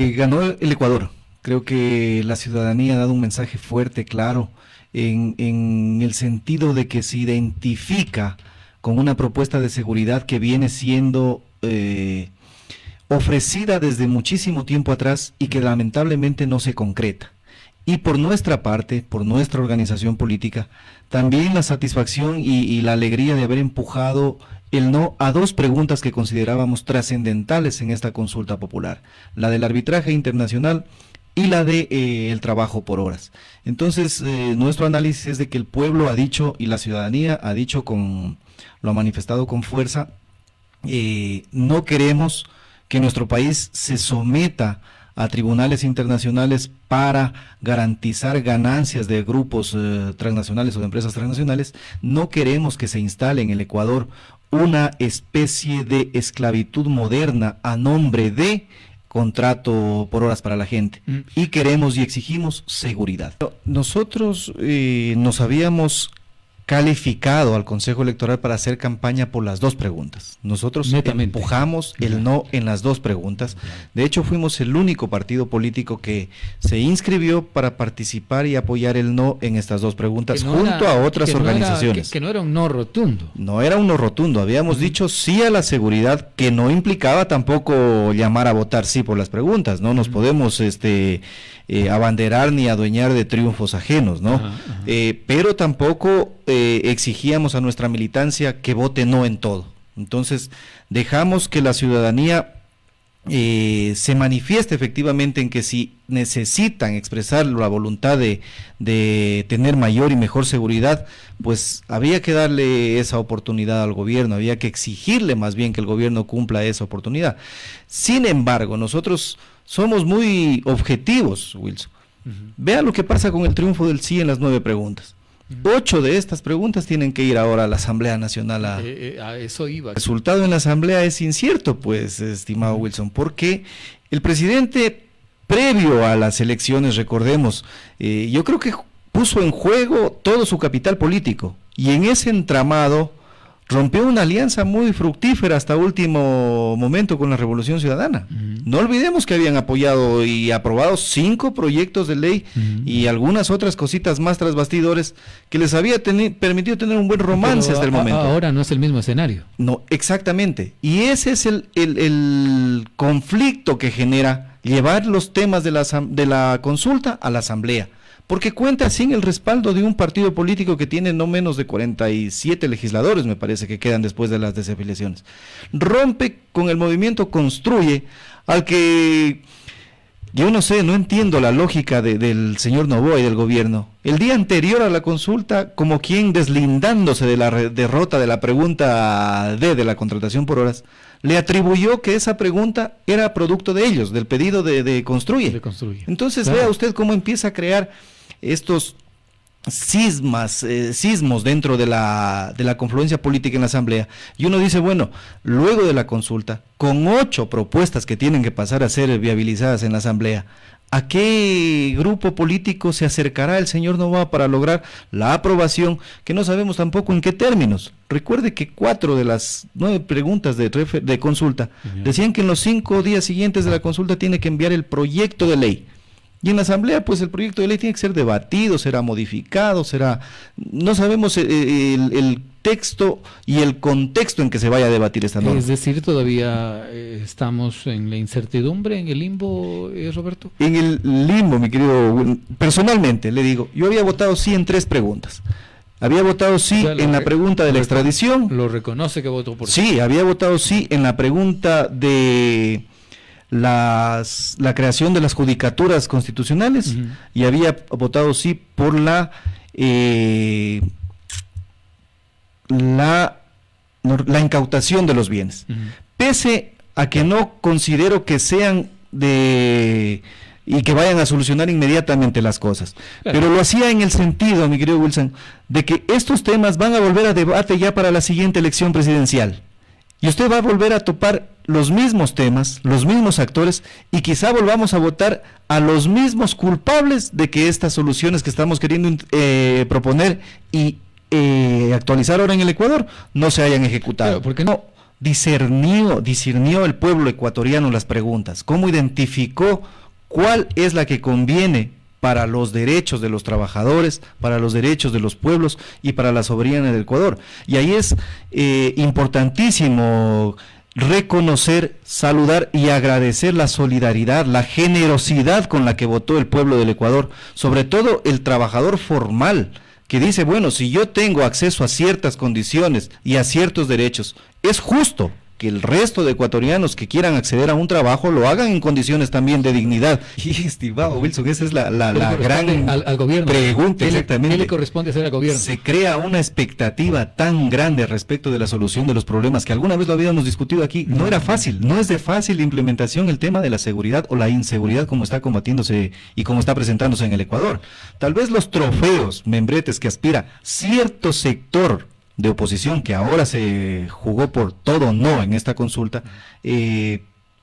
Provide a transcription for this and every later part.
Ganó el Ecuador. Creo que la ciudadanía ha dado un mensaje fuerte, claro, en el sentido de que se identifica con una propuesta de seguridad que viene siendo ofrecida desde muchísimo tiempo atrás y que lamentablemente no se concreta. Y por nuestra parte, por nuestra organización política, también la satisfacción y la alegría de haber empujado el no a dos preguntas que considerábamos trascendentales en esta consulta popular, la del arbitraje internacional y la de el trabajo por horas. Entonces, nuestro análisis es de que el pueblo ha dicho y la ciudadanía ha dicho, lo ha manifestado con fuerza, no queremos que nuestro país se someta a tribunales internacionales para garantizar ganancias de grupos transnacionales o de empresas transnacionales. No queremos que se instale en el Ecuador una especie de esclavitud moderna a nombre de contrato por horas para la gente. Y queremos y exigimos seguridad. Nosotros nos habíamos calificado al Consejo Electoral para hacer campaña por las dos preguntas. Nosotros empujamos el no en las dos preguntas. De hecho, fuimos el único partido político que se inscribió para participar y apoyar el no en estas dos preguntas, junto a otras organizaciones. Que no era un no rotundo. No era un no rotundo. Habíamos dicho sí a la seguridad, que no implicaba tampoco llamar a votar sí por las preguntas. No nos podemos abanderar ni adueñar de triunfos ajenos, ¿no? Pero tampoco exigíamos a nuestra militancia que vote no en todo. Entonces, dejamos que la ciudadanía se manifieste efectivamente en que si necesitan expresar la voluntad de tener mayor y mejor seguridad, pues había que darle esa oportunidad al gobierno, había que exigirle más bien que el gobierno cumpla esa oportunidad. Sin embargo, nosotros somos muy objetivos, Wilson. Vea lo que pasa con el triunfo del sí en las 9 preguntas. 8 de estas preguntas tienen que ir ahora a la Asamblea Nacional. A eso iba. El resultado en la Asamblea es incierto, pues, estimado Wilson, porque el presidente, previo a las elecciones, recordemos, yo creo que puso en juego todo su capital político, y en ese entramado rompió una alianza muy fructífera hasta último momento con la Revolución Ciudadana. No olvidemos que habían apoyado y aprobado 5 proyectos de ley y algunas otras cositas más tras bastidores que les había permitido tener un buen romance hasta el momento. Ahora no es el mismo escenario. No, exactamente. Y ese es el conflicto que genera llevar los temas de la consulta a la Asamblea, porque cuenta sin el respaldo de un partido político que tiene no menos de 47 legisladores, me parece que quedan después de las desafiliaciones. Rompe con el movimiento Construye, al que yo no sé, no entiendo la lógica del señor Noboa y del gobierno. El día anterior a la consulta, como quien deslindándose de la derrota de la pregunta de la contratación por horas, le atribuyó que esa pregunta era producto de ellos, del pedido de Construye. Entonces, claro, vea usted cómo empieza a crear estos sismos dentro de la confluencia política en la Asamblea, y uno dice, bueno, luego de la consulta, con 8 propuestas que tienen que pasar a ser viabilizadas en la Asamblea, ¿a qué grupo político se acercará el señor Noboa para lograr la aprobación, que no sabemos tampoco en qué términos? Recuerde que 4 de las 9 preguntas de consulta decían que en los 5 días siguientes de la consulta tiene que enviar el proyecto de ley. Y en la Asamblea, pues el proyecto de ley tiene que ser debatido, será modificado, no sabemos el texto y el contexto en que se vaya a debatir esta norma. Es decir, todavía estamos en la incertidumbre, en el limbo, Roberto. En el limbo, mi querido, personalmente le digo, yo había votado sí en 3 preguntas. Había votado sí en la pregunta de la extradición. ¿Lo reconoce que votó por sí? Sí, había votado sí en la pregunta de la creación de las judicaturas constitucionales, y había votado sí por la incautación de los bienes, pese a que no considero que sean y que vayan a solucionar inmediatamente las cosas, pero lo hacía en el sentido, mi querido Wilson, de que estos temas van a volver a debate ya para la siguiente elección presidencial, y usted va a volver a topar los mismos temas, los mismos actores, y quizá volvamos a votar a los mismos culpables de que estas soluciones que estamos queriendo proponer y actualizar ahora en el Ecuador no se hayan ejecutado. ¿Por qué no? discernió el pueblo ecuatoriano las preguntas, cómo identificó cuál es la que conviene para los derechos de los trabajadores, para los derechos de los pueblos y para la soberanía del Ecuador. Y ahí es importantísimo reconocer, saludar y agradecer la solidaridad, la generosidad con la que votó el pueblo del Ecuador, sobre todo el trabajador formal, que dice, bueno, si yo tengo acceso a ciertas condiciones y a ciertos derechos, es justo que el resto de ecuatorianos que quieran acceder a un trabajo lo hagan en condiciones también de dignidad. Y estimado Wilson, esa es la gran al gobierno. Pregunta, exactamente. ¿Qué le corresponde hacer al gobierno? Se crea una expectativa tan grande respecto de la solución de los problemas, que alguna vez lo habíamos discutido aquí. No era fácil, no es de fácil implementación el tema de la seguridad o la inseguridad como está combatiéndose y como está presentándose en el Ecuador. Tal vez los trofeos, membretes que aspira cierto sector de oposición, que ahora se jugó por todo no en esta consulta,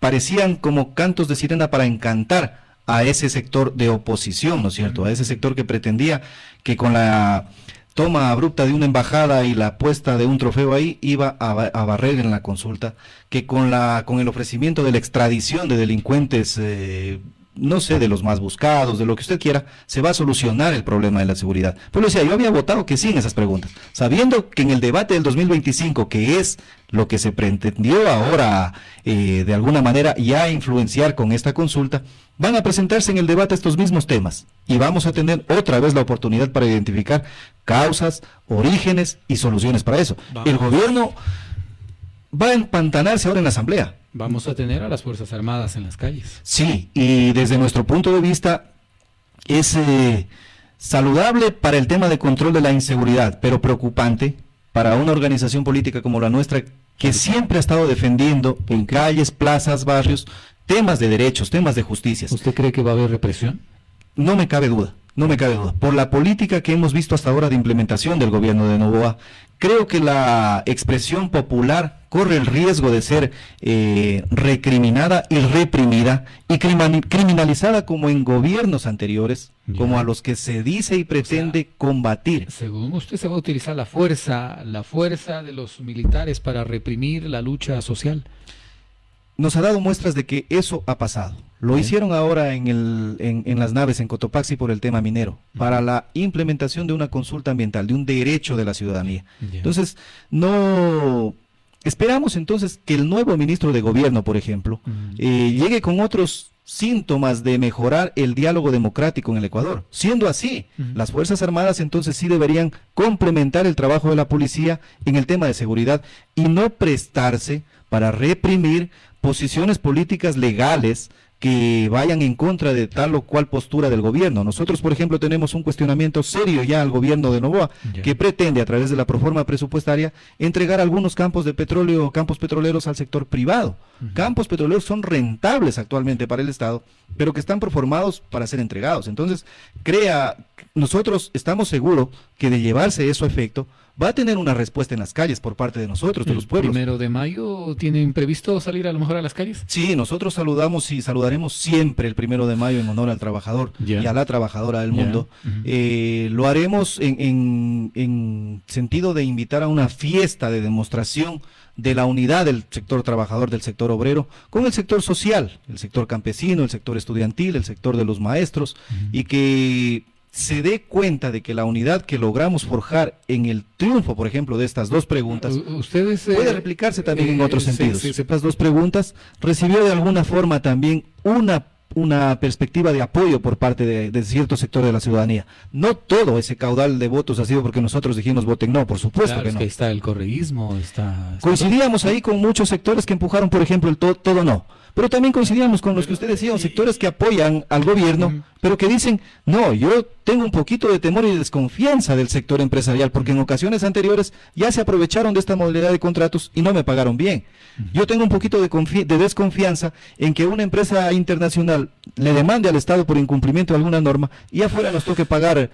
parecían como cantos de sirena para encantar a ese sector de oposición, ¿no es cierto? A ese sector que pretendía que con la toma abrupta de una embajada y la puesta de un trofeo ahí iba a barrer en la consulta, que con el ofrecimiento de la extradición de delincuentes, no sé, de los más buscados, de lo que usted quiera, se va a solucionar el problema de la seguridad. Pero decía, yo había votado que sí en esas preguntas, sabiendo que en el debate del 2025, que es lo que se pretendió ahora de alguna manera ya influenciar con esta consulta, van a presentarse en el debate estos mismos temas y vamos a tener otra vez la oportunidad para identificar causas, orígenes y soluciones para eso. El gobierno va a empantanarse ahora en la Asamblea. Vamos a tener a las Fuerzas Armadas en las calles. Sí, y desde nuestro punto de vista es saludable para el tema de control de la inseguridad, pero preocupante para una organización política como la nuestra, que siempre ha estado defendiendo en calles, plazas, barrios, temas de derechos, temas de justicias. ¿Usted cree que va a haber represión? No me cabe duda. No me cabe duda. Por la política que hemos visto hasta ahora de implementación del gobierno de Noboa, creo que la expresión popular corre el riesgo de ser recriminada y reprimida y criminalizada como en gobiernos anteriores, como a los que se dice y pretende combatir. Según usted, se va a utilizar la fuerza de los militares para reprimir la lucha social. Nos ha dado muestras de que eso ha pasado. Lo hicieron ahora en las naves en Cotopaxi por el tema minero, para la implementación de una consulta ambiental, de un derecho de la ciudadanía. Entonces, esperamos entonces que el nuevo ministro de gobierno, por ejemplo, llegue con otros síntomas de mejorar el diálogo democrático en el Ecuador. Siendo así, las Fuerzas Armadas entonces sí deberían complementar el trabajo de la policía en el tema de seguridad y no prestarse para reprimir posiciones políticas legales que vayan en contra de tal o cual postura del gobierno. Nosotros, por ejemplo, tenemos un cuestionamiento serio ya al gobierno de Noboa, que pretende, a través de la proforma presupuestaria, entregar algunos campos de petróleo, campos petroleros al sector privado. Campos petroleros son rentables actualmente para el Estado, pero que están proformados para ser entregados. Entonces, nosotros estamos seguros que de llevarse eso a efecto, va a tener una respuesta en las calles por parte de nosotros, de los pueblos. ¿El 1 de mayo tienen previsto salir a lo mejor a las calles? Sí, nosotros saludamos y saludaremos siempre el 1 de mayo en honor al trabajador y a la trabajadora del mundo. Lo haremos en sentido de invitar a una fiesta de demostración de la unidad del sector trabajador, del sector obrero, con el sector social, el sector campesino, el sector estudiantil, el sector de los maestros, y que se dé cuenta de que la unidad que logramos forjar en el triunfo, por ejemplo, de estas dos preguntas, puede replicarse también en otros sentidos. Estas dos preguntas recibió de alguna forma también una perspectiva de apoyo por parte de cierto sector de la ciudadanía. No todo ese caudal de votos ha sido porque nosotros dijimos voten no, por supuesto que no. Es que está el correísmo, coincidíamos ahí con muchos sectores que empujaron, por ejemplo, el todo no. Pero también coincidíamos con los que usted decía, sectores que apoyan al gobierno, pero que dicen, no, yo tengo un poquito de temor y desconfianza del sector empresarial, porque en ocasiones anteriores ya se aprovecharon de esta modalidad de contratos y no me pagaron bien. Yo tengo un poquito de desconfianza en que una empresa internacional le demande al Estado por incumplimiento de alguna norma y afuera nos toque pagar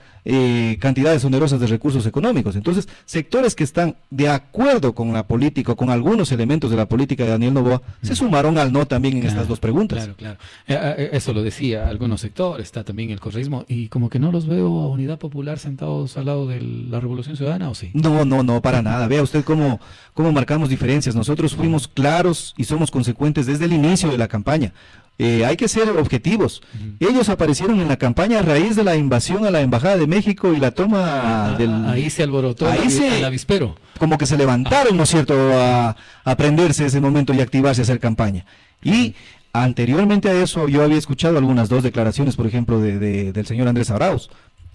cantidades onerosas de recursos económicos. Entonces, sectores que están de acuerdo con la política, con algunos elementos de la política de Daniel Noboa, se sumaron al no también también en estas dos preguntas. Claro, claro. Eso lo decía algunos sectores, está también el correísmo, y como que no los veo a Unidad Popular sentados al lado de la Revolución Ciudadana, ¿o sí? No, para nada. Vea usted cómo marcamos diferencias. Nosotros fuimos claros y somos consecuentes desde el inicio de la campaña. Hay que ser objetivos. Ellos aparecieron en la campaña a raíz de la invasión a la Embajada de México y la toma del... Ahí se alborotó el avispero. Como que se levantaron, ¿no es cierto?, a prenderse ese momento y activarse a hacer campaña. Y anteriormente a eso yo había escuchado algunas dos declaraciones, por ejemplo, del señor Andrés Arauz,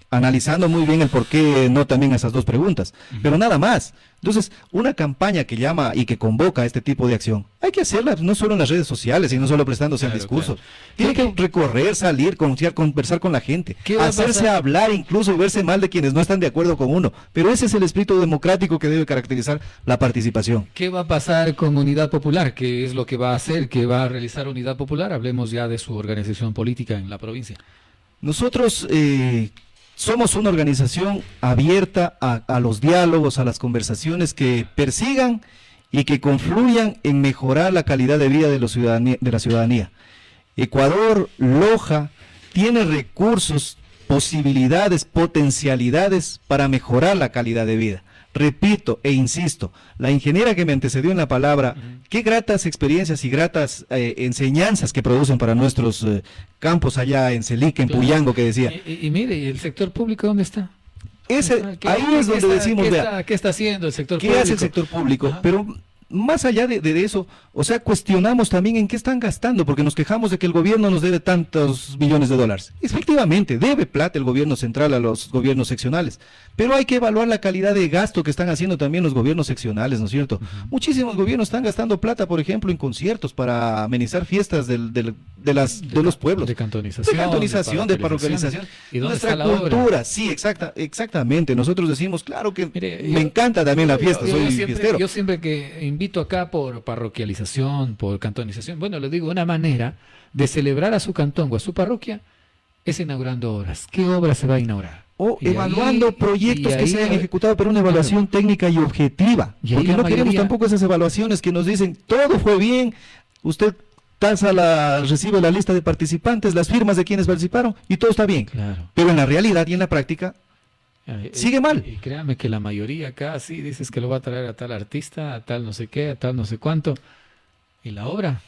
analizando muy bien el por qué no también a esas dos preguntas, pero nada más. Entonces, una campaña que llama y que convoca a este tipo de acción, hay que hacerla no solo en las redes sociales y no solo prestándose al discurso. Claro. Tiene que recorrer, salir, conversar con la gente, hacerse hablar, incluso verse mal de quienes no están de acuerdo con uno. Pero ese es el espíritu democrático que debe caracterizar la participación. ¿Qué va a pasar con Unidad Popular? ¿Qué es lo que va a hacer? ¿Qué va a realizar Unidad Popular? Hablemos ya de su organización política en la provincia. Nosotros... somos una organización abierta a los diálogos, a las conversaciones que persigan y que confluyan en mejorar la calidad de vida de la ciudadanía. Ecuador, Loja, tiene recursos, posibilidades, potencialidades para mejorar la calidad de vida. Repito e insisto, la ingeniera que me antecedió en la palabra, qué gratas experiencias y gratas enseñanzas que producen para nuestros campos allá en Celica, en Puyango, que decía. Y mire, ¿y el sector público dónde está? Ahí es donde decimos, ¿qué está haciendo el sector público? ¿Qué hace el sector público? Ajá. Pero más allá de eso, o sea, cuestionamos también en qué están gastando, porque nos quejamos de que el gobierno nos debe tantos millones de dólares. Efectivamente, debe plata el gobierno central a los gobiernos seccionales, pero hay que evaluar la calidad de gasto que están haciendo también los gobiernos seccionales, ¿no es cierto? Muchísimos gobiernos están gastando plata, por ejemplo, en conciertos para amenizar fiestas de los pueblos. De cantonización, de parroquialización. ¿Y dónde nuestra está la cultura? Obra? Sí, exactamente. Nosotros decimos, claro que me encanta también la fiesta, soy fiestero. Yo siempre que invito acá por parroquialización, por cantonización, bueno, le digo, una manera de celebrar a su cantón o a su parroquia es inaugurando obras. ¿Qué obra se va a inaugurar? O evaluando proyectos que se hayan ejecutado, pero una evaluación técnica y objetiva. Porque no queremos tampoco esas evaluaciones que nos dicen, todo fue bien, usted recibe la lista de participantes, las firmas de quienes participaron, y todo está bien. Claro. Pero en la realidad y en la práctica, sigue mal. Y créame que la mayoría acá, sí, dices que lo va a traer a tal artista, a tal no sé qué, a tal no sé cuánto. ¿Y la obra?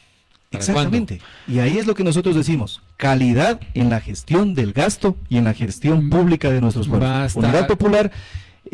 Exactamente. Y ahí es lo que nosotros decimos, calidad en la gestión del gasto y en la gestión pública de nuestros pueblos. Unidad Popular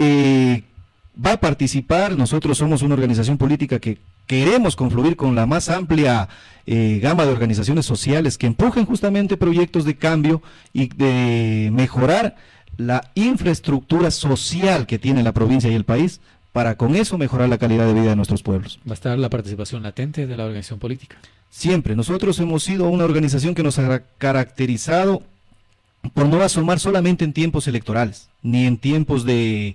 va a participar, nosotros somos una organización política que queremos confluir con la más amplia gama de organizaciones sociales que empujen justamente proyectos de cambio y de mejorar la infraestructura social que tiene la provincia y el país, para con eso mejorar la calidad de vida de nuestros pueblos. ¿Va a estar la participación latente de la organización política? Siempre. Nosotros hemos sido una organización que nos ha caracterizado por no asomar solamente en tiempos electorales, ni en tiempos de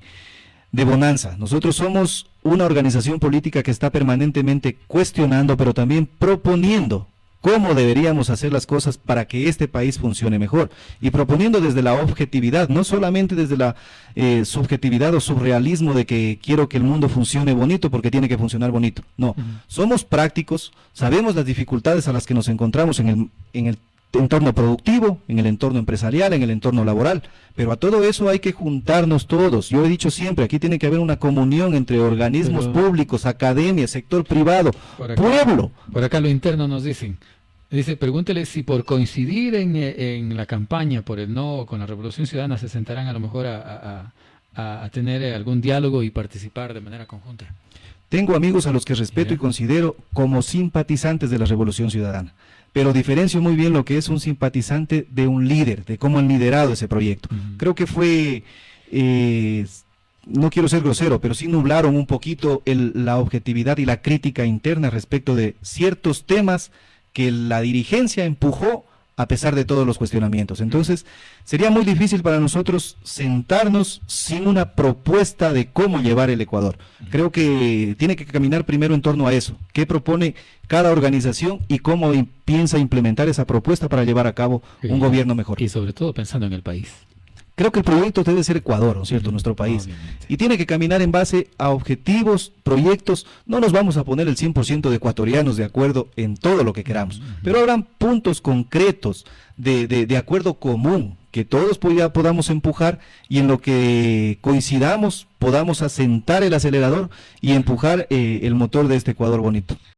bonanza. Nosotros somos una organización política que está permanentemente cuestionando, pero también proponiendo cómo deberíamos hacer las cosas para que este país funcione mejor, y proponiendo desde la objetividad, no solamente desde la subjetividad o surrealismo de que quiero que el mundo funcione bonito porque tiene que funcionar bonito. No, somos prácticos, sabemos las dificultades a las que nos encontramos en el entorno productivo, en el entorno empresarial, en el entorno laboral, pero a todo eso hay que juntarnos todos. Yo he dicho siempre, aquí tiene que haber una comunión entre organismos públicos, academia, sector privado, pueblo. Por acá lo interno nos dicen, pregúntele si por coincidir en la campaña por el no con la Revolución Ciudadana se sentarán a lo mejor a tener algún diálogo y participar de manera conjunta. Tengo amigos a los que respeto y considero como simpatizantes de la Revolución Ciudadana, pero diferencio muy bien lo que es un simpatizante de un líder, de cómo han liderado ese proyecto. Creo que fue, no quiero ser grosero, pero sí nublaron un poquito la objetividad y la crítica interna respecto de ciertos temas que la dirigencia empujó a pesar de todos los cuestionamientos. Entonces, sería muy difícil para nosotros sentarnos sin una propuesta de cómo llevar el Ecuador. Creo que tiene que caminar primero en torno a eso. ¿Qué propone cada organización y cómo piensa implementar esa propuesta para llevar a cabo un gobierno mejor? Y sobre todo pensando en el país. Creo que el proyecto debe ser Ecuador, ¿no es cierto?, nuestro país. Obviamente. Y tiene que caminar en base a objetivos, proyectos. No nos vamos a poner el 100% de ecuatorianos de acuerdo en todo lo que queramos, pero habrán puntos concretos de acuerdo común que todos podamos empujar, y en lo que coincidamos podamos asentar el acelerador y empujar el motor de este Ecuador bonito.